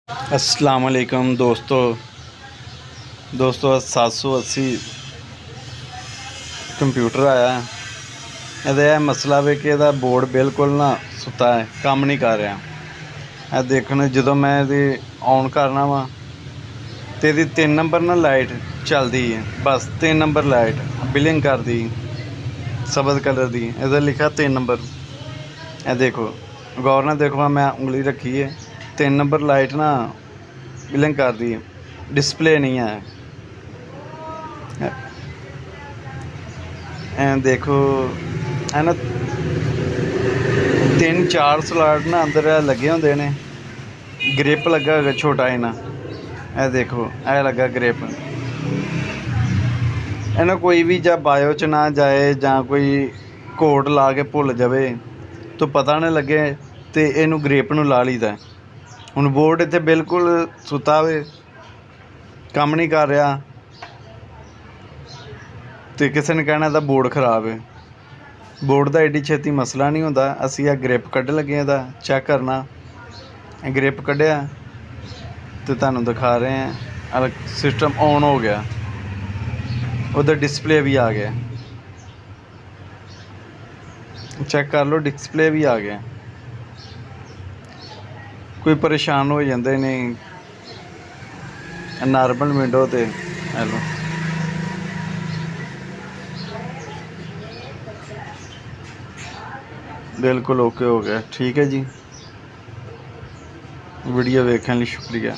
अस्सलाम वालेकुम दोस्तों 780 कंप्यूटर आया है। ਇਹਦਾ ਇਹ ਮਸਲਾ ਵੇ ਕਿ ਇਹਦਾ ਬੋਰਡ ਬਿਲਕੁਲ ਨਾ ਸੁੱਤਾ ਹੈ, ਕੰਮ ਨਹੀਂ ਕਰ ਰਿਹਾ। ਇਹ ਦੇਖਣ ਜਦੋਂ ਮੈਂ ਇਹਦੀ ਔਨ ਕਰਨਾ ਵਾ ਤੇ ਇਹਦੀ 3 ਨੰਬਰ ਨਾਲ ਲਾਈਟ ਚੱਲਦੀ ਹੈ, ਬਸ 3 ਨੰਬਰ ਲਾਈਟ ਬਿਲਿੰਗ ਕਰਦੀ ਸਬਜ਼ कलर ਦੀ। ਇਹਦਾ ਲਿਖਿਆ 3 ਨੰबर। ਇਹ ਦੇਖੋ गौर ਨਾਲ देखो, मैं उंगली रखी है, 3 नंबर लाइट ना बिलिंग कर दी है, डिस्प्ले नहीं है। देखो है ना 3-4 स्लॉट ना अंदर लगे होंगे ने, ग्रिप लगा है छोटा ही ना। यह देखो यह लगा ग्रिप। है ना कोई भी जब बायो च ना जाए या कोई कोड ला के भुल जाए तो पता नहीं लगे तो इनू ग्रिप नू ला लीदा। हुण बोर्ड इत्थे बिल्कुल सुता वे, काम नहीं कर रहा तो किसी ने कहना इहदा बोर्ड खराब है। बोर्ड का एडी छेती मसला नहीं होंदा। असीं आ ग्रिप कढ लगे इहदा चैक करना। ग्रिप कढ़िया तो तुहानूं दिखा रहे हैं। सिस्टम ऑन हो गया, उधर डिस्प्ले भी आ गया, चेक कर लो डिस्प्ले भी आ गया। कोई परेशान हो जाते नहीं नॉर्मल विंडो ते। हेलो बिल्कुल ओके हो गया, ठीक है जी। वीडियो देखने लिए शुक्रिया।